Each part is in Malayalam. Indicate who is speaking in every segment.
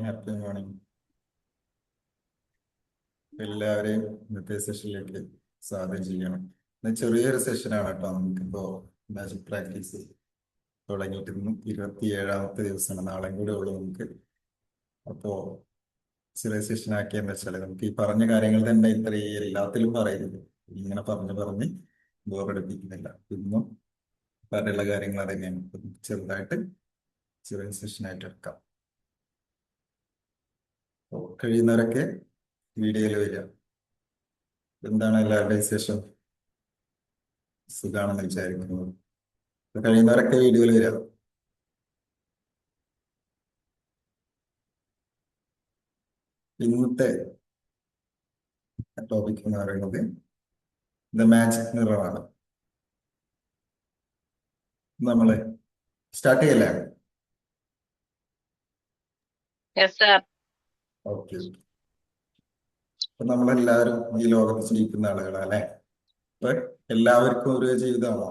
Speaker 1: Happy morning. എല്ലാവരെയും ഇന്നത്തെ സെഷനിലേക്ക് സ്വാഗതം ചെയ്യണം. ഇന്ന് ചെറിയൊരു സെഷനാണ് കേട്ടോ. നമുക്കിപ്പോ മാജിക് പ്രാക്ടീസ് തുടങ്ങിയിട്ട് ഇന്ന് 27ാമത്തെ ദിവസമാണ്. നാളെയും കൂടെ ഉള്ളൂ നമുക്ക്. അപ്പോ ചെറിയ സെഷൻ ആക്കിയെന്ന് വെച്ചാൽ നമുക്ക് ഈ പറഞ്ഞ കാര്യങ്ങൾ തന്നെ ഇത്രയും എല്ലാത്തിലും പറയുന്നത് ഇങ്ങനെ പറഞ്ഞ് ബോറടിപ്പിക്കുന്നില്ല. ഇന്നും പല കാര്യങ്ങൾ തന്നെയാണ്. ചെറുതായിട്ട് ചെറിയ സെഷനായിട്ട് എടുക്കാം. കഴിയുന്നവരൊക്കെ വീഡിയോയിൽ വരിക. എന്താണ് എല്ലാവരുടെയും വിശേഷം? സുഖാണെന്ന് വിചാരിക്കുന്നു. കഴിയുന്നവരൊക്കെ വീഡിയോയിൽ വരിക. ഇന്നത്തെ ടോപ്പിക് എന്ന് പറയുന്നത് ദ മാജിക് മിറർ ആണ്. നമ്മള് സ്റ്റാർട്ട് ചെയ്യല്ലേ? ഓക്കെ. അപ്പൊ നമ്മളെല്ലാവരും ഈ ലോകത്ത് ജീവിക്കുന്ന ആളുകളാ അല്ലെ? അപ്പൊ എല്ലാവർക്കും ഒരേ ജീവിതമാണോ?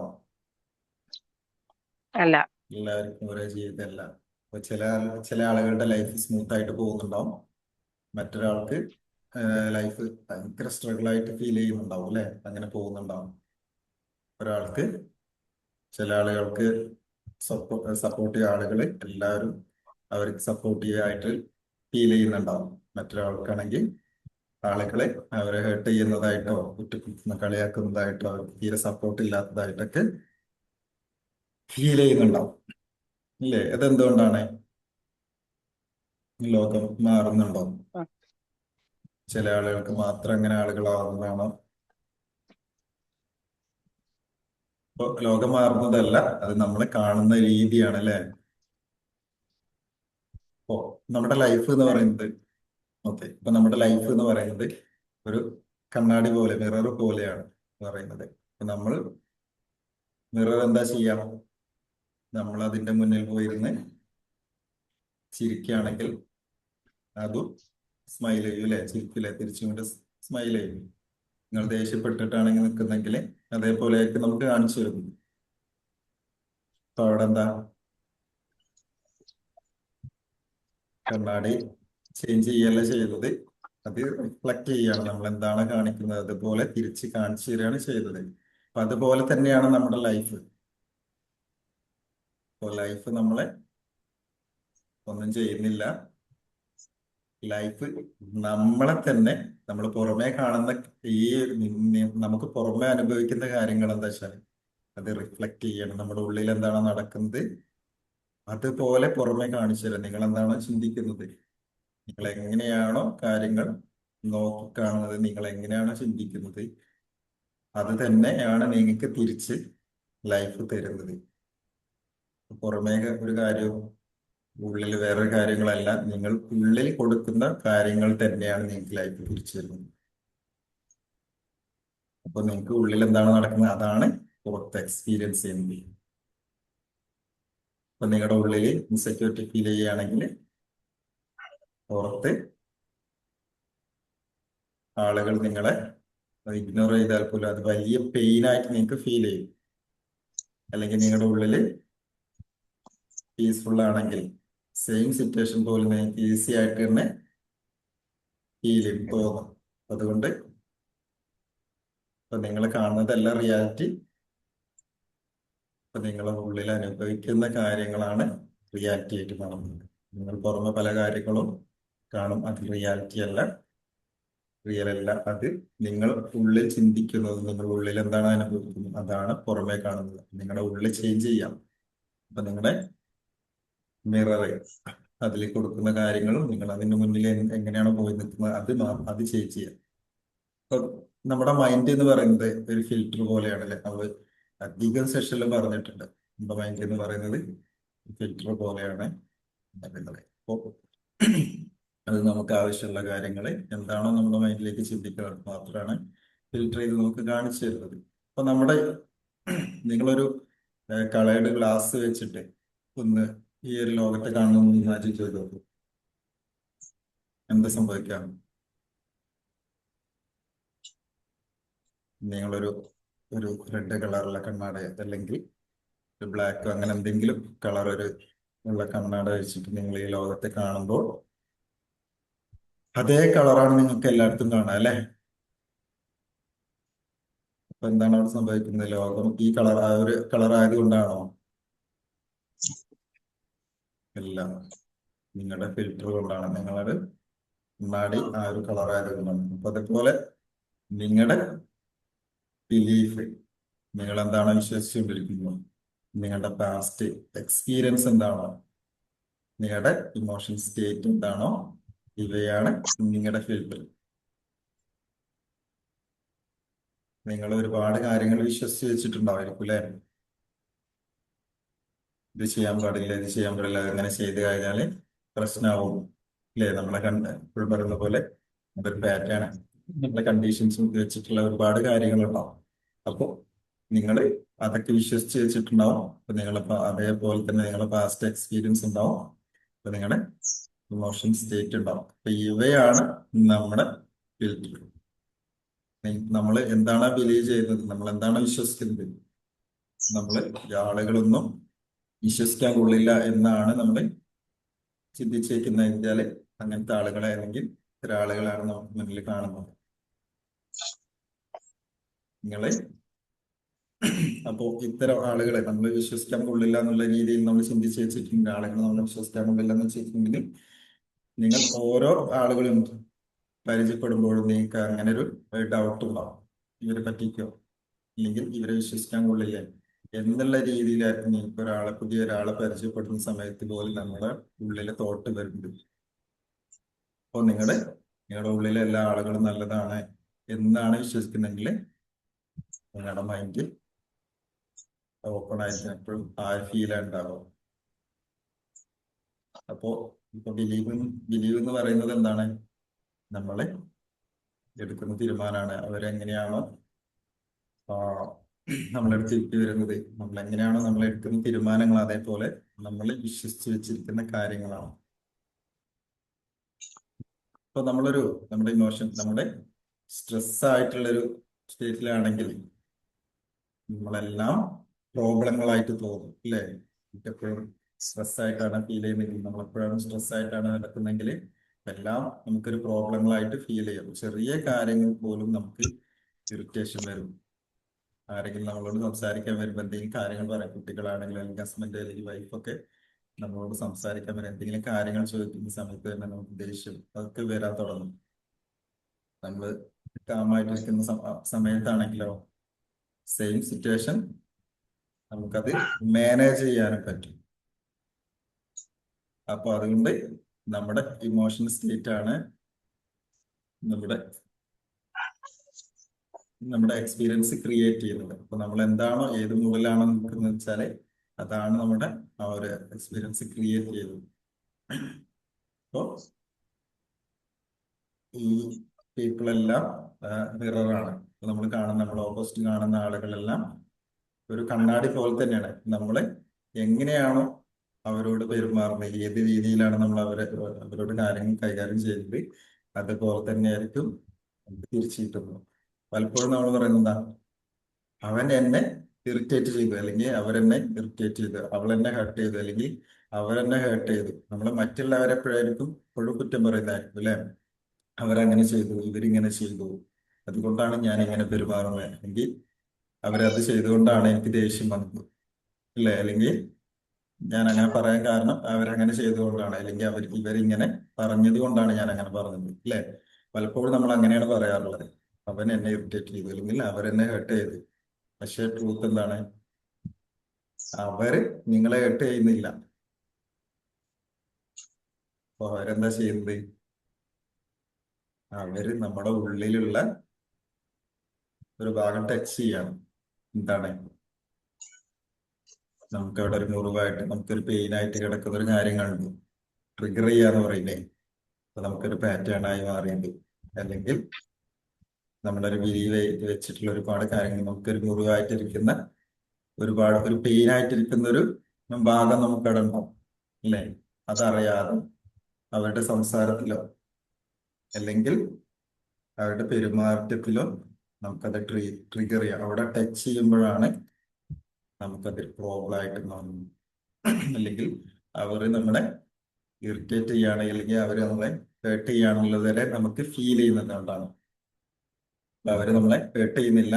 Speaker 2: അല്ല.
Speaker 1: എല്ലാവർക്കും ഒരേ ജീവിതമല്ല. അപ്പൊ ചില ആളുകളുടെ ലൈഫ് സ്മൂത്ത് ആയിട്ട് പോകുന്നുണ്ടാവും. മറ്റൊരാൾക്ക് ലൈഫ് ഭയങ്കര സ്ട്രഗിൾ ആയിട്ട് ഫീൽ ചെയ്യുന്നുണ്ടാവും അല്ലെ? അങ്ങനെ പോകുന്നുണ്ടാവും. ഒരാൾക്ക് ചില ആളുകൾക്ക് സപ്പോർട്ടീവ് ആളുകൾ എല്ലാവരും അവർക്ക് സപ്പോർട്ടീവ് ആയിട്ട് ഫീൽ ചെയ്യുന്നുണ്ടാവും. മറ്റൊരാൾക്കാണെങ്കിൽ ആളുകളെ അവരെ ഹേർട്ട് ചെയ്യുന്നതായിട്ടോ കുറ്റപ്പെടുത്തുന്ന കളിയാക്കുന്നതായിട്ടോ അവർക്ക് തീരെ സപ്പോർട്ട് ഇല്ലാത്തതായിട്ടൊക്കെ ഫീൽ ചെയ്യുന്നുണ്ടാവും. ഇല്ലേ? അതെന്തുകൊണ്ടാണ്? ലോകം മാറുന്നുണ്ടോ? ചില ആളുകൾക്ക് മാത്രം അങ്ങനെ ആളുകളാവുന്നതാണോ? ഇപ്പൊ ലോകം മാറുന്നതല്ല, അത് നമ്മൾ കാണുന്ന രീതിയാണ് അല്ലെ? ഇപ്പോ നമ്മുടെ ലൈഫ് എന്ന് പറയുന്നത് ഇപ്പൊ നമ്മുടെ ലൈഫ് എന്ന് പറയുന്നത് ഒരു കണ്ണാടി പോലെ, മിറർ പോലെയാണ് പറയുന്നത്. അപ്പൊ നമ്മൾ മിറർ എന്താ ചെയ്യാം? നമ്മൾ അതിന്റെ മുന്നിൽ പോയിരുന്ന് ചിരിക്കുകയാണെങ്കിൽ അതും സ്മൈൽ ചെയ്യും അല്ലെ? ചിരിക്കില്ലേ? തിരിച്ചുകൊണ്ട് സ്മൈൽ ചെയ്യും. നിങ്ങൾ ദേഷ്യപ്പെട്ടിട്ടാണെങ്കിൽ നിൽക്കുന്നെങ്കിൽ അതേപോലെയൊക്കെ നമുക്ക് കാണിച്ചു തരുന്നു. അപ്പൊ അവിടെ എന്താ? കണ്ണാടി ചേഞ്ച് ചെയ്യല്ല ചെയ്യുന്നത്, അത് റിഫ്ലക്ട് ചെയ്യാണ്. നമ്മൾ എന്താണ് കാണിക്കുന്നത് അതുപോലെ തിരിച്ച് കാണിച്ചു തരികയാണ് ചെയ്തത്. അപ്പൊ അതുപോലെ തന്നെയാണ് നമ്മുടെ ലൈഫ്. അപ്പോൾ ലൈഫ് നമ്മളെ ഒന്നും ചെയ്യുന്നില്ല. ലൈഫ് നമ്മളെ തന്നെ, നമ്മൾ പുറമേ കാണുന്ന ഈ നമുക്ക് പുറമേ അനുഭവിക്കുന്ന കാര്യങ്ങൾ എന്താ വെച്ചാൽ അത് റിഫ്ലക്ട് ചെയ്യണം. നമ്മുടെ ഉള്ളിൽ എന്താണ് നടക്കുന്നത് അതുപോലെ പുറമേ കാണിച്ചു തരാം. നിങ്ങൾ എന്താണോ ചിന്തിക്കുന്നത്, നിങ്ങൾ എങ്ങനെയാണോ കാര്യങ്ങൾ നോക്കിക്കാണുന്നത്, നിങ്ങൾ എങ്ങനെയാണോ ചിന്തിക്കുന്നത്, അത് തന്നെയാണ് നിങ്ങൾക്ക് തിരിച്ച് ലൈഫ് തരുന്നത്. പുറമേ ഒരു കാര്യവും ഉള്ളിൽ വേറൊരു കാര്യങ്ങളല്ല, നിങ്ങൾ ഉള്ളിൽ കൊടുക്കുന്ന കാര്യങ്ങൾ തന്നെയാണ് നിങ്ങൾക്ക് ലൈഫ് തിരിച്ചു തരുന്നത്. അപ്പൊ നിങ്ങൾക്ക് ഉള്ളിൽ എന്താണ് നടക്കുന്നത് അതാണ് പുറത്ത് എക്സ്പീരിയൻസ് ചെയ്യുന്നത്. അപ്പൊ നിങ്ങളുടെ ഉള്ളിൽ ഇൻസെക്യൂരിറ്റി ഫീൽ ചെയ്യുകയാണെങ്കിൽ പുറത്ത് ആളുകൾ നിങ്ങളെ ഇഗ്നോർ ചെയ്താൽ പോലും അത് വലിയ പെയിൻ ആയിട്ട് നിങ്ങൾക്ക് ഫീൽ ചെയ്യും. അല്ലെങ്കിൽ നിങ്ങളുടെ ഉള്ളിൽ പീസ്ഫുൾ ആണെങ്കിൽ സെയിം സിറ്റുവേഷൻ പോലും നിങ്ങൾക്ക് ഈസി ആയിട്ട് തന്നെ ഫീൽ ചെയ്യും, തോന്നും. അതുകൊണ്ട് ഇപ്പൊ നിങ്ങൾ കാണുന്നതല്ല റിയാലിറ്റി. ഇപ്പൊ നിങ്ങളുടെ ഉള്ളിൽ അനുഭവിക്കുന്ന കാര്യങ്ങളാണ് റിയാലിറ്റി ആയിട്ട് കാണുന്നത്. നിങ്ങൾ പുറമെ പല കാര്യങ്ങളും കാണും, അത് റിയാലിറ്റി അല്ല, റിയൽ അല്ല. അത് നിങ്ങൾ ഉള്ളിൽ ചിന്തിക്കുന്നത്, നിങ്ങളുടെ ഉള്ളിൽ എന്താണ് അനുഭവിക്കുന്നത് അതാണ് പുറമേ കാണുന്നത്. നിങ്ങളുടെ ഉള്ളിൽ ചേഞ്ച് ചെയ്യാം. അപ്പൊ നിങ്ങളുടെ മിററ് അതിൽ കൊടുക്കുന്ന കാര്യങ്ങളും നിങ്ങൾ അതിന്റെ മുന്നിൽ എങ്ങനെയാണോ പോയി നിൽക്കുന്നത് അത് ചേഞ്ച് ചെയ്യാം. ഇപ്പൊ നമ്മുടെ മൈൻഡ് എന്ന് പറയുന്നത് ഒരു ഫിൽറ്റർ പോലെയാണല്ലേ? നമ്മൾ അധികം സെഷനിൽ പറഞ്ഞിട്ടുണ്ട്. നമ്മുടെ മൈൻഡ് എന്ന് പറയുന്നത് ഫിൽറ്റർ പോലെയാണ് പറയുന്നത്. അപ്പോൾ അത് നമുക്ക് ആവശ്യമുള്ള കാര്യങ്ങൾ എന്താണോ നമ്മുടെ മൈൻഡിലേക്ക് ചിന്തിക്കുന്നത് മാത്രമാണ് ഫിൽറ്റർ ചെയ്ത് നമുക്ക് കാണിച്ചു തരുന്നത്. അപ്പൊ നമ്മുടെ നിങ്ങളൊരു കളേർഡ് ഗ്ലാസ് വെച്ചിട്ട് ഒന്ന് ഈ ഒരു ലോകത്തെ കാണുന്ന ഇമാജിൻ ചെയ്ത് നോക്കൂ. എന്ത് സംഭവിക്കാം? നിങ്ങളൊരു ഒരു റെഡ് കളറുള്ള കണ്ണാട അല്ലെങ്കിൽ ഒരു ബ്ലാക്ക് അങ്ങനെ എന്തെങ്കിലും കളർ ഉള്ള കണ്ണാട വെച്ചിട്ട് നിങ്ങൾ ഈ ലോകത്തെ കാണുമ്പോൾ അതേ കളറാണ് നിങ്ങൾക്ക് എല്ലായിടത്തും കാണാം അല്ലെ? അപ്പൊ എന്താണ് അവിടെ സംഭവിക്കുന്നത്? ലോകം ഈ കളർ ആ ഒരു കളർ ആയതുകൊണ്ടാണോ? എല്ലാം നിങ്ങളുടെ ഫിൽറ്റർ കൊണ്ടാണ്. നിങ്ങളുടെ കണ്ണാടി ആ ഒരു കളർ ആയതുകൊണ്ടാണ്. അപ്പൊ അതുപോലെ നിങ്ങളുടെ ബിലീഫ്, നിങ്ങൾ എന്താണോ വിശ്വസിച്ചുകൊണ്ടിരിക്കുന്നത്, നിങ്ങളുടെ പാസ്റ്റ് എക്സ്പീരിയൻസ് എന്താണോ, നിങ്ങളുടെ ഇമോഷൻ സ്റ്റേറ്റ് എന്താണോ, ഇവയാണ് നിങ്ങളുടെ ഫിൽറ്റർ. നിങ്ങൾ ഒരുപാട് കാര്യങ്ങൾ വിശ്വസിച്ച് വെച്ചിട്ടുണ്ടാവായിരിക്കും അല്ലെ? ഇത് ചെയ്യാൻ പാടില്ല, ഇത് ചെയ്യാൻ പാടില്ല, അങ്ങനെ ചെയ്ത് കഴിഞ്ഞാല് പ്രശ്നമാവും അല്ലേ? നമ്മളെ ഇപ്പോൾ പറയുന്ന പോലെ അതൊരു പാറ്റേൺ, നമ്മളെ കണ്ടീഷൻസും വെച്ചിട്ടുള്ള ഒരുപാട് കാര്യങ്ങളുണ്ടാവും. അപ്പോൾ നിങ്ങൾ അതൊക്കെ വിശ്വസിച്ച് വെച്ചിട്ടുണ്ടാവും. അപ്പൊ നിങ്ങളിപ്പോ അതേപോലെ തന്നെ നിങ്ങളുടെ പാസ്റ്റ് എക്സ്പീരിയൻസ് ഉണ്ടാവും. അപ്പൊ നിങ്ങളുടെ ഇമോഷൻ സ്റ്റേറ്റ് ഉണ്ടാവും. അപ്പൊ ഇവയാണ് നമ്മുടെ ഫിൽറ്റർ. നമ്മൾ എന്താണ് ബിലീവ് ചെയ്യുന്നത്, നമ്മൾ എന്താണ് വിശ്വസിക്കുന്നത്, നമ്മൾ ആളുകളൊന്നും വിശ്വസിക്കാൻ കൊള്ളില്ല എന്നാണ് നമ്മൾ ചിന്തിച്ചേക്കുന്ന വെച്ചാല് അങ്ങനത്തെ ആളുകളെ അല്ലെങ്കിൽ ഇത്തരം ആളുകളാണ് നമുക്ക് മുന്നിൽ കാണുന്നത്. നിങ്ങള് അപ്പോ ഇത്തരം ആളുകളെ നമ്മൾ വിശ്വസിക്കാൻ കൊള്ളില്ല എന്നുള്ള രീതിയിൽ നമ്മൾ ചിന്തിച്ച് വെച്ചിട്ടുണ്ട്, ആളുകളെ നമ്മൾ വിശ്വസിക്കാൻ കൊള്ളില്ല എന്ന് വെച്ചിട്ടുണ്ടെങ്കിൽ നിങ്ങൾ ഓരോ ആളുകളും പരിചയപ്പെടുമ്പോഴും നിങ്ങൾക്ക് അങ്ങനെ ഒരു ഡൗട്ട് ഉണ്ടാവും. ഇവരെ പറ്റിക്കോ, അല്ലെങ്കിൽ ഇവരെ വിശ്വസിക്കാൻ കൊള്ളില്ല എന്നുള്ള രീതിയിലായിരുന്നു നിങ്ങൾക്ക് പുതിയ ഒരാളെ പരിചയപ്പെടുന്ന സമയത്ത് പോലും നമ്മുടെ ഉള്ളിലെ തോട്ട് വരുന്നത്. അപ്പോൾ നിങ്ങളുടെ ഉള്ളിലെ എല്ലാ ആളുകളും നല്ലതാണ് എന്നാണ് വിശ്വസിക്കുന്നെങ്കിൽ നിങ്ങളുടെ മൈൻഡ് ഓപ്പൺ ആയിട്ട് എപ്പോഴും ആ ഫീലാണ് ഉണ്ടാവുക. അപ്പോ ഇപ്പൊ ബിലീവ് എന്ന് പറയുന്നത് എന്താണ്? നമ്മളെ എടുക്കുന്ന തീരുമാനമാണ്. അവരെങ്ങനെയാണോ ആ, നമ്മളെടുത്ത് തിരിച്ചു വരുന്നത്, നമ്മൾ എങ്ങനെയാണോ നമ്മൾ എടുക്കുന്ന തീരുമാനങ്ങൾ, അതേപോലെ നമ്മൾ വിശ്വസിച്ച് വെച്ചിരിക്കുന്ന കാര്യങ്ങളാണ്. ഇപ്പൊ നമ്മുടെ ഇമോഷൻ, നമ്മുടെ സ്ട്രെസ് ആയിട്ടുള്ളൊരു സ്റ്റേറ്റിലാണെങ്കിൽ നമ്മളെല്ലാം പ്രോബ്ലങ്ങളായിട്ട് തോന്നും അല്ലേ? എപ്പോഴും സ്ട്രെസ് ആയിട്ടാണ് ഫീൽ ചെയ്യുന്നത്, നമ്മളെപ്പോഴും സ്ട്രെസ് ആയിട്ടാണ് നടക്കുന്നെങ്കിൽ എല്ലാം നമുക്കൊരു പ്രോബ്ലങ്ങളായിട്ട് ഫീൽ ചെയ്യും. ചെറിയ കാര്യങ്ങൾ പോലും നമുക്ക് ഇറിറ്റേഷൻ വരും. ആരെങ്കിലും നമ്മളോട് സംസാരിക്കാൻ വരുമ്പോൾ എന്തെങ്കിലും കാര്യങ്ങൾ പറയാം, കുട്ടികളാണെങ്കിലും അല്ലെങ്കിൽ ഹസ്ബൻഡ് അല്ലെങ്കിൽ വൈഫൊക്കെ നമ്മളോട് സംസാരിക്കാൻ വരും, എന്തെങ്കിലും കാര്യങ്ങൾ ചോദിക്കുന്ന സമയത്ത് തന്നെ നമുക്ക് ദേഷ്യം അതൊക്കെ വരാൻ തുടങ്ങും. നമ്മൾ കാമായിട്ടിരിക്കുന്ന സമയത്താണെങ്കിലോ സെയിം സിറ്റുവേഷൻ നമുക്കത് മാനേജ് ചെയ്യാനും പറ്റും. അപ്പൊ അതുകൊണ്ട് നമ്മുടെ ഇമോഷൻ സ്റ്റേറ്റ് ആണ് നമ്മുടെ നമ്മുടെ എക്സ്പീരിയൻസ് ക്രിയേറ്റ് ചെയ്യുന്നത്. അപ്പൊ നമ്മൾ എന്താണോ ഏത് മൂഡിലാണോ നിൽക്കുന്നത് വെച്ചാല് അതാണ് നമ്മുടെ ആ ഒരു എക്സ്പീരിയൻസ് ക്രിയേറ്റ് ചെയ്തത്. അപ്പോ ഈ പീപ്പിൾ എല്ലാം മിററാണ്. നമ്മൾ കാണുന്ന, നമ്മൾ ഓപ്പോസിറ്റ് കാണുന്ന ആളുകളെല്ലാം ഒരു കണ്ണാടി പോലെ തന്നെയാണ്. നമ്മൾ എങ്ങനെയാണോ അവരോട് പെരുമാറുന്നത്, ഏത് രീതിയിലാണ് നമ്മൾ അവരോട് കാര്യങ്ങൾ കൈകാര്യം ചെയ്യുന്നത്, അതുപോലെ തന്നെയായിരിക്കും തിരിച്ചു കിട്ടുന്നത്. പലപ്പോഴും നമ്മൾ പറയുന്നത് അവൻ എന്നെ ഇറിറ്റേറ്റ് ചെയ്തു, അല്ലെങ്കിൽ അവരെന്നെ ഇറിറ്റേറ്റ് ചെയ്തു, അവൾ എന്നെ ഹേർട്ട് ചെയ്തു, അല്ലെങ്കിൽ അവരെന്നെ ഹേർട്ട് ചെയ്തു. നമ്മൾ മറ്റുള്ളവരെപ്പോഴായിരിക്കും എപ്പോഴും കുറ്റം പറയുന്നതായിരിക്കും അല്ലെ? അവരങ്ങനെ ചെയ്തു, ഇവരിങ്ങനെ ചെയ്തു, അതുകൊണ്ടാണ് ഞാൻ ഇങ്ങനെ പെരുമാറുന്നത്, അല്ലെങ്കിൽ അവരത് ചെയ്തുകൊണ്ടാണ് എനിക്ക് ദേഷ്യം വന്നത് അല്ലെ? അല്ലെങ്കിൽ ഞാൻ അങ്ങനെ പറയാൻ കാരണം അവരങ്ങനെ ചെയ്തുകൊണ്ടാണ്, അല്ലെങ്കിൽ ഇവരിങ്ങനെ പറഞ്ഞത് കൊണ്ടാണ് ഞാൻ അങ്ങനെ പറഞ്ഞത് അല്ലെ? പലപ്പോഴും നമ്മൾ അങ്ങനെയാണ് പറയാറുള്ളത്, അവൻ എന്നെ ഇറിറ്റേറ്റ് ചെയ്തു അല്ലെങ്കിൽ അവരെന്നെ ഹേർട്ട് ചെയ്തു. പക്ഷെ ട്രൂത്ത് എന്താണ്? അവര് നിങ്ങളെ ഹേർട്ട് ചെയ്യുന്നില്ല. അപ്പൊ അവരെന്താ ചെയ്യുന്നത്? അവര് നമ്മുടെ ഉള്ളിലുള്ള ഒരു ഭാഗം ടച്ച് ചെയ്യാണ്. എന്താണ്? നമുക്ക് അവിടെ ഒരു മുറിവായിട്ട്, നമുക്കൊരു പെയിൻ ആയിട്ട് കിടക്കുന്ന ഒരു കാര്യങ്ങളുണ്ട്, ട്രിഗർ ചെയ്യാന്ന് പറയില്ലേ? അപ്പൊ നമുക്കൊരു പാറ്റേൺ ആയി മാറിയത്, അല്ലെങ്കിൽ നമ്മുടെ ഒരു ബിലീവ് വെച്ചിട്ടുള്ള ഒരുപാട് കാര്യങ്ങൾ, നമുക്കൊരു മുറിവായിട്ടിരിക്കുന്ന ഒരു പെയിൻ ആയിട്ടിരിക്കുന്ന ഒരു ഭാഗം നമുക്ക് അവിടെ ഉണ്ടാവും അല്ലേ? അതറിയാതെ അവരുടെ സംസാരത്തിലോ അല്ലെങ്കിൽ അവരുടെ പെരുമാറ്റത്തിലോ നമുക്കത് ട്രിഗർ ചെയ്യാം. അവിടെ ടച്ച് ചെയ്യുമ്പോഴാണ് നമുക്കത് പ്രോബ്ലം ആയിട്ട് മാറുന്നത്. അല്ലെങ്കിൽ അവർ നമ്മളെ ഇറിറ്റേറ്റ് ചെയ്യുകയാണെങ്കിൽ, അല്ലെങ്കിൽ അവർ നമ്മളെ ഹേർട്ട് ചെയ്യാനുള്ളത് വരെ നമുക്ക് ഫീൽ ചെയ്യുന്നത് കൊണ്ടാണ്. അവര് നമ്മളെ ഹേർട്ട് ചെയ്യുന്നില്ല,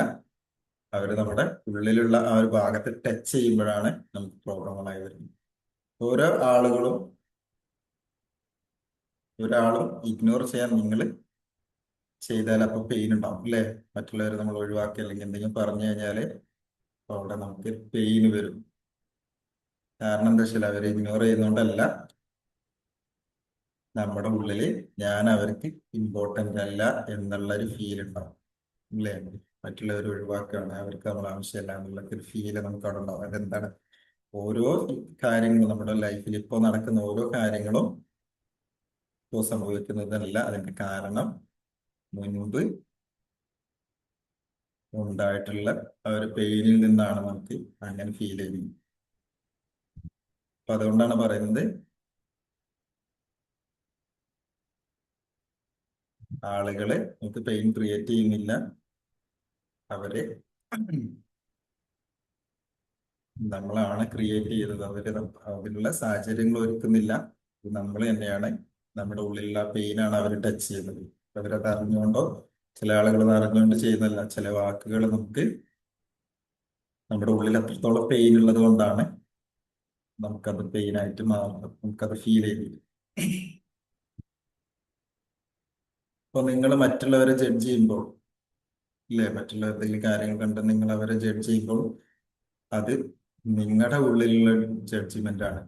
Speaker 1: അവര് നമ്മുടെ ഉള്ളിലുള്ള ആ ഒരു ഭാഗത്ത് ടച്ച് ചെയ്യുമ്പോഴാണ് നമുക്ക് പ്രോബ്ലങ്ങളായി വരുന്നത്. ഓരോ ആളുകളും ഒരാളും ഇഗ്നോർ ചെയ്യാൻ നിങ്ങൾ ചെയ്താൽ അപ്പൊ പെയിൻ ഉണ്ടാവും അല്ലേ? മറ്റുള്ളവർ നമ്മൾ ഒഴിവാക്കി അല്ലെങ്കിൽ എന്തെങ്കിലും പറഞ്ഞു കഴിഞ്ഞാല് അപ്പൊ അവിടെ നമുക്ക് പെയിൻ വരും. കാരണം എന്താ വെച്ചാൽ അവർ ഇഗ്നോർ ചെയ്യുന്നോണ്ടല്ല, നമ്മുടെ ഉള്ളില് ഞാൻ അവർക്ക് ഇമ്പോർട്ടന്റ് അല്ല എന്നുള്ള ഒരു ഫീൽ ഉണ്ടാവും അല്ലേ? മറ്റുള്ളവർ ഒഴിവാക്കുകയാണ്, അവർക്ക് നമ്മൾ ആവശ്യമില്ല എന്നുള്ള ഒരു ഫീല് നമുക്ക് അവിടെ ഉണ്ടാവും. അതെന്താണ്? ഓരോ കാര്യങ്ങളും നമ്മുടെ ലൈഫിൽ ഇപ്പോൾ നടക്കുന്ന ഓരോ കാര്യങ്ങളും ഇപ്പോൾ സംഭവിക്കുന്നതല്ല, അതിന്റെ കാരണം മുൻപ് ഉണ്ടായിട്ടുള്ള ആ ഒരു പെയിനിൽ നിന്നാണ് നമുക്ക് അങ്ങനെ ഫീൽ ചെയ്യുന്നത്. അപ്പൊ അതുകൊണ്ടാണ് പറയുന്നത്, ആളുകള് നമുക്ക് പെയിൻ ക്രിയേറ്റ് ചെയ്യുന്നില്ല, അവര് നമ്മളാണ് ക്രിയേറ്റ് ചെയ്തത്. അതിനുള്ള സാഹചര്യങ്ങൾ ഒരുക്കുന്നില്ല, നമ്മൾ തന്നെയാണ്. നമ്മുടെ ഉള്ളിലുള്ള പെയിനാണ് അവർ ടച്ച് ചെയ്യുന്നത്. അവരത് അറിഞ്ഞുകൊണ്ടോ, ചില ആളുകൾ അത് അറിഞ്ഞുകൊണ്ട് ചെയ്യുന്നല്ല, ചില വാക്കുകൾ നമുക്ക് നമ്മുടെ ഉള്ളിൽ അത്രത്തോളം പെയിൻ ഉള്ളത് കൊണ്ടാണ് നമുക്കത് പെയിനായിട്ട് മാറുന്നത്, നമുക്കത് ഫീൽ ചെയ്യുന്നത്. അപ്പൊ നിങ്ങൾ മറ്റുള്ളവരെ ജഡ്ജ് ചെയ്യുമ്പോൾ, ഇല്ലേ, മറ്റുള്ള എന്തെങ്കിലും കാര്യങ്ങൾ കണ്ട് നിങ്ങൾ അവരെ ജഡ്ജ് ചെയ്യുമ്പോൾ അത് നിങ്ങളുടെ ഉള്ളിലുള്ള ജഡ്ജ്മെന്റ് ആണ്.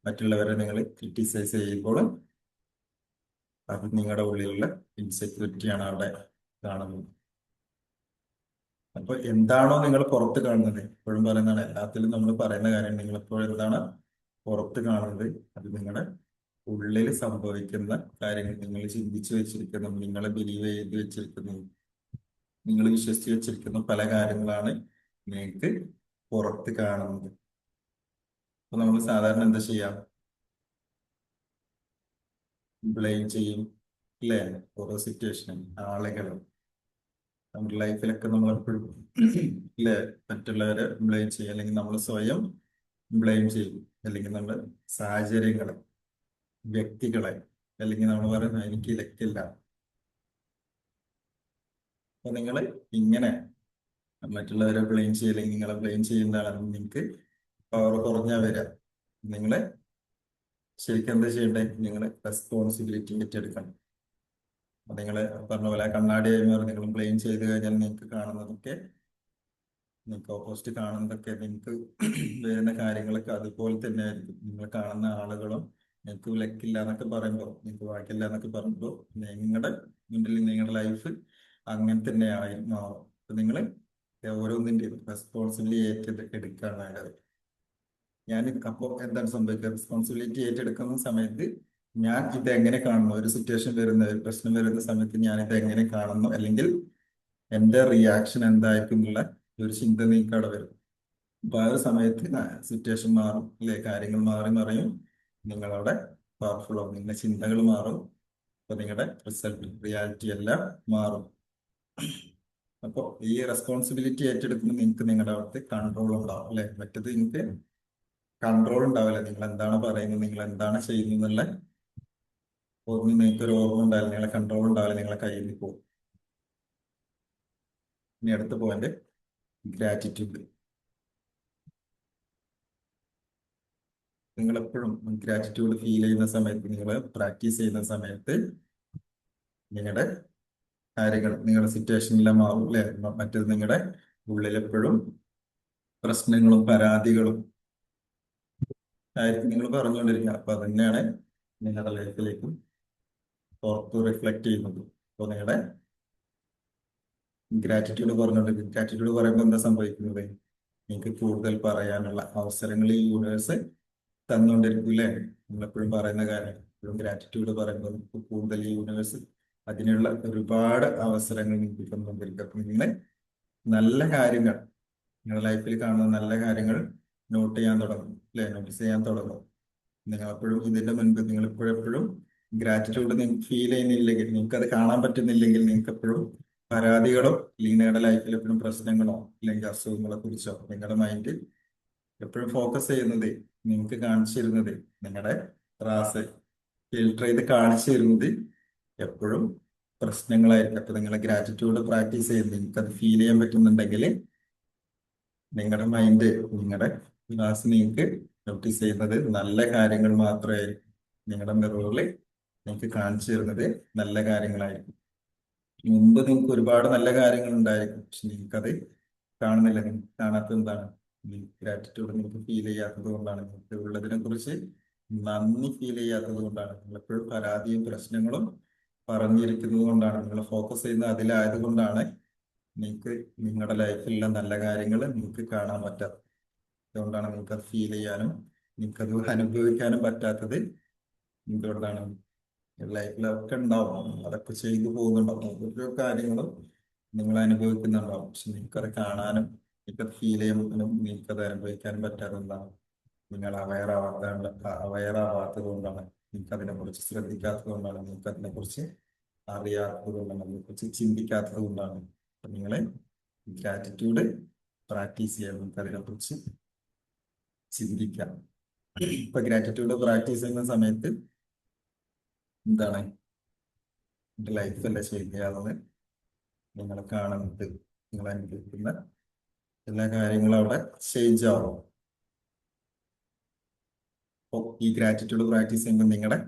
Speaker 1: മറ്റുള്ളവരെ നിങ്ങൾ ക്രിട്ടിസൈസ് ചെയ്യുമ്പോൾ അത് നിങ്ങളുടെ ഉള്ളിലുള്ള ഇൻസെക്യൂരിറ്റിയാണ് അവിടെ കാണുന്നത്. അപ്പൊ എന്താണോ നിങ്ങൾ പുറത്ത് കാണുന്നത്, എപ്പോഴും പറയുന്നതാണ്, എല്ലാത്തിലും നമ്മൾ പറയുന്ന കാര്യം, നിങ്ങൾ എപ്പോഴും എന്താണ് പുറത്ത് കാണുന്നത്, അത് നിങ്ങളുടെ ഉള്ളിൽ സംഭവിക്കുന്ന കാര്യങ്ങൾ, നിങ്ങൾ ചിന്തിച്ചു വെച്ചിരിക്കുന്ന, നിങ്ങൾ ബിലീവ് ചെയ്ത് വെച്ചിരിക്കുന്ന, നിങ്ങൾ വിശ്വസിച്ച് വെച്ചിരിക്കുന്ന പല കാര്യങ്ങളാണ് നിങ്ങൾക്ക് പുറത്ത് കാണുന്നത്. അപ്പൊ നമ്മൾ സാധാരണ എന്താ ചെയ്യാം? ബ്ലെയിം ചെയ്യും അല്ലേ? ഓരോ സിറ്റുവേഷനും, ആളുകൾ, നമ്മുടെ ലൈഫിലൊക്കെ നമ്മൾ എപ്പോഴും ഇല്ലേ, മറ്റുള്ളവരെ ബ്ലെയിം ചെയ്യും, അല്ലെങ്കിൽ നമ്മൾ സ്വയം ബ്ലെയിം ചെയ്യും, അല്ലെങ്കിൽ നമ്മൾ സാഹചര്യങ്ങളെ, വ്യക്തികളെ, അല്ലെങ്കിൽ നമ്മൾ പറയുന്നത് എനിക്ക് ലക്കില്ല. അപ്പൊ നിങ്ങൾ ഇങ്ങനെ മറ്റുള്ളവരെ ബ്ലെയിം ചെയ്യും, അല്ലെങ്കിൽ നിങ്ങളെ ബ്ലെയിം ചെയ്യുന്ന ആളാണ് നിങ്ങൾക്ക് പവർ കുറഞ്ഞാ വരിക. നിങ്ങള് ശരിക്കും എന്താ ചെയ്യണ്ടേ? നിങ്ങൾ റെസ്പോൺസിബിലിറ്റി ഏറ്റെടുക്കണം. അപ്പൊ നിങ്ങള് പറഞ്ഞ പോലെ കണ്ണാടിയായി മാറി നിങ്ങൾ ബ്ലെയിം ചെയ്ത് കഴിഞ്ഞാൽ നിങ്ങൾക്ക് കാണുന്നതൊക്കെ, നിങ്ങൾക്ക് ഓപ്പോസിറ്റ് കാണുന്നതൊക്കെ, നിങ്ങൾക്ക് വരുന്ന കാര്യങ്ങളൊക്കെ അതുപോലെ തന്നെ ആയിരിക്കും. നിങ്ങൾ കാണുന്ന ആളുകളും നിങ്ങൾക്ക് ലക്കില്ല എന്നൊക്കെ പറയുമ്പോൾ, നിങ്ങൾക്ക് വാക്കില്ല എന്നൊക്കെ പറയുമ്പോൾ, നിങ്ങളുടെ മുന്നിൽ നിങ്ങളുടെ ലൈഫ് അങ്ങനെ തന്നെ ആയി മാറും. അപ്പൊ നിങ്ങൾ ഓരോന്നിന്റെയും റെസ്പോൺസിബിലിറ്റി ഏറ്റെടുക്കുകയാണ് വേണ്ടത്. ഞാൻ അപ്പോൾ എന്താണ് സംഭവിക്കുക? റെസ്പോൺസിബിലിറ്റി ഏറ്റെടുക്കുന്ന സമയത്ത് ഞാൻ ഇത് എങ്ങനെ കാണുന്നു, ഒരു സിറ്റുവേഷൻ വരുന്ന, ഒരു പ്രശ്നം വരുന്ന സമയത്ത് ഞാൻ ഇത് എങ്ങനെ കാണുന്നു, അല്ലെങ്കിൽ എന്റെ റിയാക്ഷൻ എന്തായിരിക്കും എന്നുള്ള ഒരു ചിന്ത നിങ്ങൾക്ക് അവിടെ വരും. അപ്പൊ ആ ഒരു സമയത്ത് സിറ്റുവേഷൻ മാറും അല്ലെ? കാര്യങ്ങൾ മാറി മറിയും, നിങ്ങളവിടെ പവർഫുൾ ആവും, നിങ്ങളുടെ ചിന്തകൾ മാറും, അപ്പൊ നിങ്ങളുടെ റിസൾട്ട്, റിയാലിറ്റി എല്ലാം മാറും. അപ്പോൾ ഈ റെസ്പോൺസിബിലിറ്റി ഏറ്റെടുക്കുമ്പോൾ നിങ്ങൾക്ക് നിങ്ങളുടെ അവിടുത്തെ കൺട്രോൾ ഉണ്ടാവും അല്ലെ? മറ്റത് നിങ്ങൾക്ക് കൺട്രോൾ ഉണ്ടാവില്ല. നിങ്ങൾ എന്താണ് പറയുന്നത്, നിങ്ങൾ എന്താണ് ചെയ്യുന്നത് എന്നുള്ള ഒന്നും നിങ്ങൾക്ക് ഒരു ഓർമ്മ ഉണ്ടാവില്ല, നിങ്ങളെ കൺട്രോൾ ഉണ്ടാവില്ല, നിങ്ങളെ കയ്യിൽ നിന്ന് പോകും. ഇനി അടുത്ത പോയിന്റ്, ഗ്രാറ്റിറ്റ്യൂഡ്. നിങ്ങൾ എപ്പോഴും ഗ്രാറ്റിറ്റ്യൂഡ് ഫീൽ ചെയ്യുന്ന സമയത്ത്, നിങ്ങൾ പ്രാക്ടീസ് ചെയ്യുന്ന സമയത്ത് നിങ്ങളുടെ കാര്യങ്ങൾ, നിങ്ങളുടെ സിറ്റുവേഷനിലെല്ലാം മാറും അല്ലെ? മറ്റത് നിങ്ങളുടെ ഉള്ളിൽ എപ്പോഴും പ്രശ്നങ്ങളും പരാതികളും ആയിരിക്കും നിങ്ങൾ പറഞ്ഞുകൊണ്ടിരിക്കുക. അപ്പൊ അതന്നെയാണ് നിങ്ങളുടെ ലൈഫിലേക്കും പുറത്ത് റിഫ്ലക്ട് ചെയ്യുന്നത്. അപ്പൊ നിങ്ങളുടെ ഗ്രാറ്റിറ്റ്യൂഡ് പറഞ്ഞുകൊണ്ടിരിക്കും. ഗ്രാറ്റിറ്റ്യൂഡ് പറയുമ്പോൾ എന്താ സംഭവിക്കുന്നത്? നിങ്ങൾക്ക് കൂടുതൽ പറയാനുള്ള അവസരങ്ങൾ ഈ യൂണിവേഴ്സ് തന്നുകൊണ്ടിരിക്കും അല്ലേ? നമ്മളെപ്പോഴും പറയുന്ന കാര്യം, എപ്പോഴും ഗ്രാറ്റിറ്റ്യൂഡ് പറയുമ്പോൾ നമുക്ക് കൂടുതൽ ഈ യൂണിവേഴ്സ് അതിനുള്ള ഒരുപാട് അവസരങ്ങൾ നിങ്ങൾക്ക് തന്നുകൊണ്ടിരിക്കും. അപ്പൊ നിങ്ങൾ നല്ല കാര്യങ്ങൾ, നിങ്ങളുടെ ലൈഫിൽ കാണുന്ന നല്ല കാര്യങ്ങൾ നോട്ട് ചെയ്യാൻ തുടങ്ങും അല്ലെ? നോട്ടീസ് ചെയ്യാൻ തുടങ്ങും. നിങ്ങൾ എപ്പോഴും ഇതിന്റെ മുൻപ്, നിങ്ങൾ എപ്പോഴും ഗ്രാറ്റിറ്റ്യൂഡ് നിങ്ങൾക്ക് ഫീൽ ചെയ്യുന്നില്ലെങ്കിൽ, നിങ്ങൾക്ക് അത് കാണാൻ പറ്റുന്നില്ലെങ്കിൽ, നിങ്ങൾക്ക് എപ്പോഴും പരാതികളോ, അല്ലെങ്കിൽ നിങ്ങളുടെ ലൈഫിൽ എപ്പോഴും പ്രശ്നങ്ങളോ, അല്ലെങ്കിൽ അസുഖങ്ങളെ കുറിച്ചോ നിങ്ങളുടെ മൈൻഡ് എപ്പോഴും ഫോക്കസ് ചെയ്യുന്നത്, നിങ്ങൾക്ക് കാണിച്ചിരുന്നത് നിങ്ങളുടെ ത്രാസ്, ഫിൽട്ടർ ചെയ്ത് കാണിച്ചു തരുന്നത് എപ്പോഴും പ്രശ്നങ്ങളായിരിക്കും. അപ്പൊ നിങ്ങൾ ഗ്രാറ്റിറ്റ്യൂഡ് പ്രാക്ടീസ് ചെയ്ത് നിങ്ങൾക്ക് അത് ഫീൽ ചെയ്യാൻ പറ്റുന്നുണ്ടെങ്കിൽ നിങ്ങളുടെ മൈൻഡ്, നിങ്ങളുടെ ക്ലാസ് നിങ്ങൾക്ക് നോട്ടീസ് ചെയ്യുന്നത് നല്ല കാര്യങ്ങൾ മാത്രമായിരിക്കും. നിങ്ങളുടെ മിററിൽ നിങ്ങൾക്ക് കാണിച്ചു തരുന്നത് നല്ല കാര്യങ്ങളായിരിക്കും. മുമ്പ് നിങ്ങൾക്ക് ഒരുപാട് നല്ല കാര്യങ്ങൾ ഉണ്ടായിരിക്കും, പക്ഷെ നിങ്ങൾക്കത് കാണുന്നില്ല. നിങ്ങൾക്ക് കാണാത്തത് എന്താണ്? ഗ്രാറ്റിറ്റ്യൂഡ് നിങ്ങൾക്ക് ഫീൽ ചെയ്യാത്തത് കൊണ്ടാണ്. നിങ്ങൾക്ക് ഉള്ളതിനെ കുറിച്ച് നന്ദി ഫീൽ ചെയ്യാത്തത് കൊണ്ടാണ്. നിങ്ങൾ എപ്പോഴും പരാതിയും പ്രശ്നങ്ങളും പറഞ്ഞിരിക്കുന്നത് കൊണ്ടാണ്. നിങ്ങൾ ഫോക്കസ് ചെയ്യുന്നത് അതിലായത് കൊണ്ടാണ് നിങ്ങൾക്ക് നിങ്ങളുടെ ലൈഫിലുള്ള നല്ല കാര്യങ്ങൾ നിങ്ങൾക്ക് കാണാൻ പറ്റാത്തത്. അതുകൊണ്ടാണ് നിങ്ങൾക്ക് അത് ഫീൽ ചെയ്യാനും നിങ്ങൾക്കത് അനുഭവിക്കാനും പറ്റാത്തത്. എന്തുകൊണ്ടാണ്? ലൈഫിലൊക്കെ ഉണ്ടാവും, അതൊക്കെ ചെയ്തു പോകുന്നുണ്ടാവും. ഓരോ കാര്യങ്ങളും നിങ്ങൾ അനുഭവിക്കുന്നുണ്ടാവും, പക്ഷെ നിങ്ങൾക്കത് കാണാനും നിങ്ങൾക്കത് ഫീൽ ചെയ്യാനും നിങ്ങൾക്കത് അനുഭവിക്കാനും പറ്റാതെ എന്താണ്? നിങ്ങൾ അവയർ ആവാത്തത് കൊണ്ടാണ്. നിങ്ങൾക്ക് അതിനെ കുറിച്ച് ശ്രദ്ധിക്കാത്തത് കൊണ്ടാണ്. നിങ്ങൾക്ക് അതിനെ കുറിച്ച് അറിയാത്തത് കൊണ്ടാണ്. അതിനെക്കുറിച്ച് ചിന്തിക്കാത്തത് കൊണ്ടാണ്. അപ്പൊ നിങ്ങളെ ഗ്രാറ്റിറ്റ്യൂഡ് പ്രാക്ടീസ് ചെയ്യാൻ നിങ്ങൾക്ക് അതിനെ കുറിച്ച് ചിന്തിക്കാം. ഇപ്പൊ ഗ്രാറ്റിറ്റ്യൂഡ് പ്രാക്ടീസ് ചെയ്യുന്ന സമയത്ത് എന്താണ്? എന്റെ ലൈഫല്ല ചെയ്യാതെ നിങ്ങൾ കാണുന്നത്, നിങ്ങൾ അനുഭവിക്കുന്ന എല്ലാ കാര്യങ്ങളും അവിടെ ചേഞ്ച് ആവും. അപ്പോൾ ഈ ഗ്രാറ്റിറ്റ്യൂഡ് പ്രാക്ടീസ് ചെയ്യുമ്പോൾ നിങ്ങളുടെ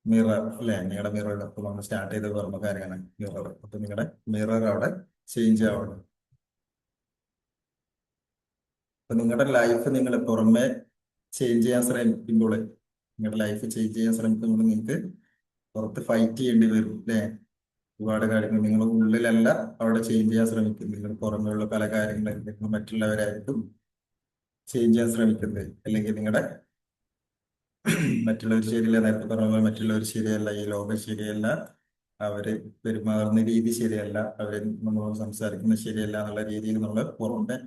Speaker 1: മിറർ, അല്ലെ, നിങ്ങളുടെ മിറർ ഇപ്പൊ നമ്മൾ സ്റ്റാർട്ട് ചെയ്ത് പറഞ്ഞ കാര്യമാണ് മിറർ. അപ്പൊ നിങ്ങളുടെ മിറർ അവിടെ ചേഞ്ച് ആവണം. അപ്പൊ നിങ്ങളുടെ ലൈഫ് നിങ്ങൾ പുറമെ ചേഞ്ച് ചെയ്യാൻ ശ്രമിക്കുമ്പോൾ, നിങ്ങളുടെ ലൈഫ് ചേഞ്ച് ചെയ്യാൻ ശ്രമിക്കുമ്പോൾ നിങ്ങൾക്ക് പുറത്ത് ഫൈറ്റ് ചെയ്യേണ്ടി വരും, അല്ലെ? ഒരുപാട് കാര്യങ്ങൾ നിങ്ങൾ ഉള്ളിലല്ല അവിടെ ചേഞ്ച് ചെയ്യാൻ ശ്രമിക്കുന്നത്. നിങ്ങൾ പുറമെയുള്ള പല കാര്യങ്ങളും നിങ്ങൾ മറ്റുള്ളവരായിട്ടും ചേഞ്ച് ചെയ്യാൻ ശ്രമിക്കുന്നത്. അല്ലെങ്കിൽ നിങ്ങളുടെ മറ്റുള്ളവർ ശരിയല്ല, നേരത്തെ പറഞ്ഞ പോലെ മറ്റുള്ളവർ ശരിയല്ല, ഈ ലോകം ശരിയല്ല, അവര് പെരുമാറുന്ന രീതി ശരിയല്ല, അവര് നമ്മളോട് സംസാരിക്കുന്നത് ശരിയല്ല എന്നുള്ള രീതിയിൽ നമ്മൾ പുറമെ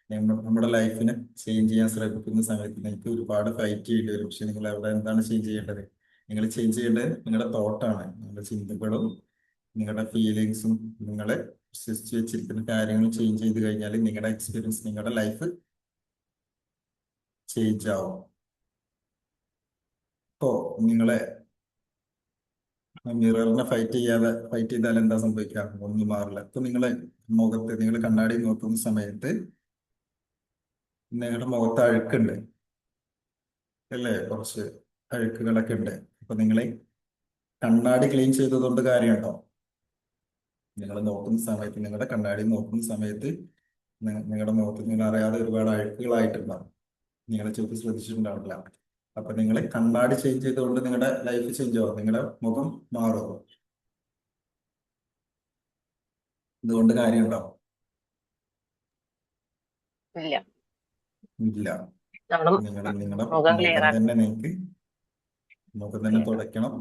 Speaker 1: നമ്മുടെ ലൈഫിനെ ചേഞ്ച് ചെയ്യാൻ ശ്രമിക്കുന്ന സമയത്ത് നിങ്ങൾക്ക് ഒരുപാട് ഫൈറ്റ് ചെയ്യേണ്ടി വരും. പക്ഷെ നിങ്ങൾ അവിടെ എന്താണ് ചേഞ്ച് ചെയ്യേണ്ടത്? നിങ്ങൾ ചേഞ്ച് ചെയ്യേണ്ടത് നിങ്ങളുടെ തോട്ടാണ്. നിങ്ങളുടെ ചിന്തകളും നിങ്ങളുടെ ഫീലിങ്സും നിങ്ങളെ വിശ്വസിച്ച് വെച്ചിരിക്കുന്ന കാര്യങ്ങൾ ചേഞ്ച് ചെയ്ത് കഴിഞ്ഞാൽ നിങ്ങളുടെ എക്സ്പീരിയൻസ്, നിങ്ങളുടെ ലൈഫ് ചേഞ്ച് ആവും. ഇപ്പോ നിങ്ങളെ മിററിനെ ഫൈറ്റ് ചെയ്താൽ എന്താ സംഭവിക്കുക? ഒന്നും മാറില്ല. ഇപ്പൊ നിങ്ങളെ മുഖത്ത്, നിങ്ങൾ കണ്ണാടി നോക്കുന്ന സമയത്ത് നിങ്ങളുടെ മുഖത്ത് അഴുക്കുണ്ട്, അല്ലേ? കുറച്ച് അഴുക്കുകളൊക്കെ ഉണ്ട്. അപ്പൊ നിങ്ങളെ കണ്ണാടി ക്ലീൻ ചെയ്തതുകൊണ്ട് കാര്യമുണ്ടോ? നിങ്ങൾ നോക്കുന്ന സമയത്ത്, നിങ്ങളുടെ കണ്ണാടി നോക്കുന്ന സമയത്ത് നിങ്ങളുടെ മുഖത്ത് നിങ്ങൾ അറിയാതെ ഒരുപാട് അഴുക്കുകളായിട്ടുണ്ടാവും. നിങ്ങളെ ചുറ്റി ശ്രദ്ധിച്ചിട്ടുണ്ടാവില്ല. അപ്പൊ നിങ്ങൾ കണ്ണാടി ചേഞ്ച് ചെയ്തുകൊണ്ട് നിങ്ങളുടെ ലൈഫ് ചേഞ്ച് ആവും, നിങ്ങളുടെ മുഖം മാറും. ഇതുകൊണ്ട് കാര്യമുണ്ടോ?
Speaker 2: ഇല്ല.
Speaker 1: ഇല്ല.
Speaker 2: നമ്മൾ
Speaker 1: നിങ്ങൾ നിങ്ങളുടെ
Speaker 2: മുഖം ക്ലിയർ
Speaker 1: മുഖം
Speaker 2: ആക്കണം.
Speaker 1: തന്നെ നിങ്ങൾക്ക് മുഖം തന്നെ തുടയ്ക്കണം,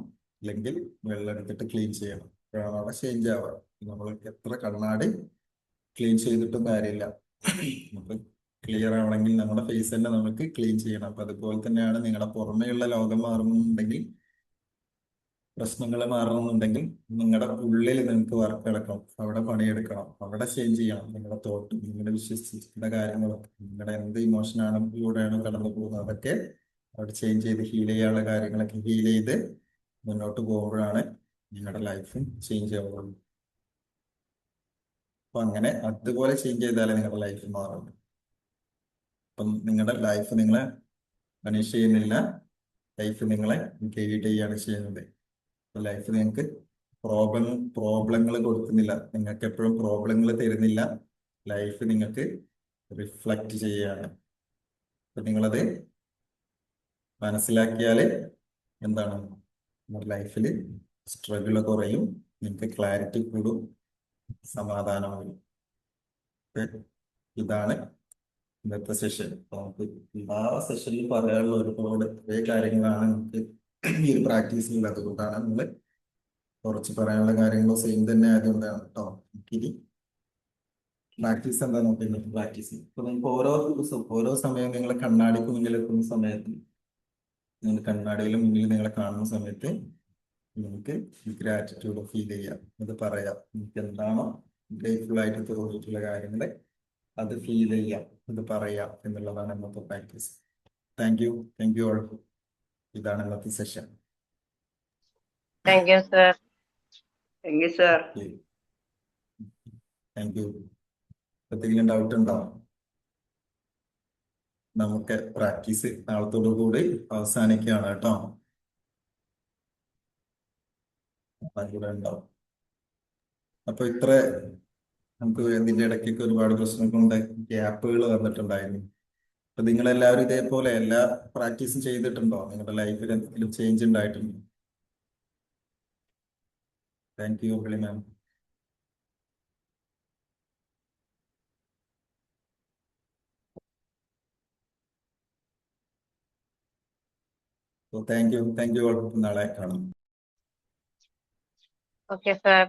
Speaker 1: അല്ലെങ്കിൽ വെള്ളം എടുത്തിട്ട് ക്ലീൻ ചെയ്യണം. അപ്പോഴാണ് അവിടെ ചേഞ്ച് ആവുക. നമ്മൾ എത്ര കണ്ണാടി ക്ലീൻ ചെയ്തിട്ടും കാര്യമില്ല. നമുക്ക് ക്ലിയർ ആവണമെങ്കിൽ നമ്മുടെ ഫേസ് തന്നെ നമുക്ക് ക്ലീൻ ചെയ്യണം. അപ്പൊ അതുപോലെ തന്നെയാണ് നിങ്ങളുടെ പുറമേയുള്ള ലോകം മാറുന്നുണ്ടെങ്കിൽ, പ്രശ്നങ്ങൾ മാറണമെന്നുണ്ടെങ്കിൽ നിങ്ങളുടെ ഉള്ളിൽ നിങ്ങൾക്ക് വർക്ക് എടുക്കണം, അവിടെ പണിയെടുക്കണം, അവിടെ ചേഞ്ച് ചെയ്യണം. നിങ്ങളുടെ തോട്ട്, നിങ്ങളുടെ വിശ്വസിച്ചിട്ടുള്ള കാര്യങ്ങളൊക്കെ, നിങ്ങളുടെ എന്ത് ഇമോഷനാണ് കടന്നു പോകുന്നത്, അതൊക്കെ അവിടെ ചേഞ്ച് ചെയ്ത് ഹീൽ ചെയ്യാനുള്ള കാര്യങ്ങളൊക്കെ ഹീൽ ചെയ്ത് മുന്നോട്ട് പോകുമ്പോഴാണ് നിങ്ങളുടെ ലൈഫും ചേഞ്ച് ആവുള്ളൂ. അപ്പൊ അങ്ങനെ അതുപോലെ ചേഞ്ച് ചെയ്താലേ നിങ്ങളുടെ ലൈഫ് മാറുള്ളൂ. അപ്പം നിങ്ങളുടെ ലൈഫ് നിങ്ങളെ പണിഷ് ചെയ്യുന്നില്ല, ലൈഫ് നിങ്ങളെ ഗൈഡ് ചെയ്യാണ് ചെയ്യുന്നത്. ലൈഫ് നിങ്ങൾക്ക് പ്രോബ്ലങ്ങൾ കൊടുക്കുന്നില്ല, നിങ്ങൾക്ക് എപ്പോഴും പ്രോബ്ലങ്ങൾ തരുന്നില്ല. ലൈഫ് നിങ്ങൾക്ക് റിഫ്ലക്റ്റ് ചെയ്യാണ്. അപ്പൊ നിങ്ങളത് മനസ്സിലാക്കിയാല് എന്താണ്? നമ്മുടെ ലൈഫിൽ സ്ട്രഗിൾ കുറയും, നിങ്ങൾക്ക് ക്ലാരിറ്റി കൂടും, സമാധാനം വരും. ഇതാണ് ഇന്നത്തെ സെഷൻ. നമുക്ക് എല്ലാ സെഷനിലും പറയാനുള്ള ഒരുപാട് കുറേ കാര്യങ്ങളാണ് നമുക്ക് ഈ ഒരു പ്രാക്ടീസിൽ. അതുകൊണ്ടാണ് നമ്മൾ കുറച്ച് പറയാനുള്ള കാര്യങ്ങൾ സെയിം തന്നെ ആയതുകൊണ്ടാണ് കേട്ടോ. നമുക്കിനി പ്രാക്ടീസ് എന്താ നോക്കുന്നത്? പ്രാക്ടീസ് ഇപ്പൊ നിങ്ങൾക്ക് ഓരോ ദിവസവും ഓരോ സമയവും നിങ്ങൾ കണ്ണാടിക്ക് മുന്നിൽ എത്തുന്ന സമയത്ത്, നിങ്ങൾ കണ്ണാടിയിൽ മുന്നിൽ നിങ്ങളെ കാണുന്ന സമയത്ത് നിങ്ങൾക്ക് ഗ്രാറ്റിറ്റ്യൂഡ് ഫീൽ ചെയ്യാം. അത് പറയാം, നിങ്ങൾക്ക് എന്താണോ ഗ്രേറ്റ്ഫുൾ ആയിട്ട് തോന്നിയിട്ടുള്ള കാര്യങ്ങൾ അത് ഫീൽ ചെയ്യാം, അത് പറയാം എന്നുള്ളതാണ് ഇന്നത്തെ പ്രാക്ടീസ്. Thank you all. ഇതാണ് ഇന്നത്തെ session.
Speaker 2: Thank you, sir.
Speaker 3: Thank you, sir.
Speaker 1: Thank you. എന്തെങ്കിലും ഡൗട്ട് ഉണ്ടോ? നമുക്ക് പ്രാക്ടീസ് നാളത്തോടു കൂടി അവസാനിക്കുകയാണ് കേട്ടോ. കൂടെ ഉണ്ടാവും. അപ്പൊ ഇത്ര നമുക്ക് ഇതിന്റെ ഇടയ്ക്കൊക്കെ ഒരുപാട് പ്രശ്നങ്ങളുണ്ട്, ഗ്യാപ്പുകൾ വന്നിട്ടുണ്ടായിരുന്നു. അപ്പൊ നിങ്ങളെല്ലാവരും ഇതേപോലെ എല്ലാ പ്രാക്ടീസും ചെയ്തിട്ടുണ്ടോ? നിങ്ങളുടെ ലൈഫിൽ എന്തെങ്കിലും ചേഞ്ച് ഉണ്ടായിട്ടുണ്ടോ? Thank you very ma'am. Thank you. നാളെ കാണാം.
Speaker 2: Okay, sir.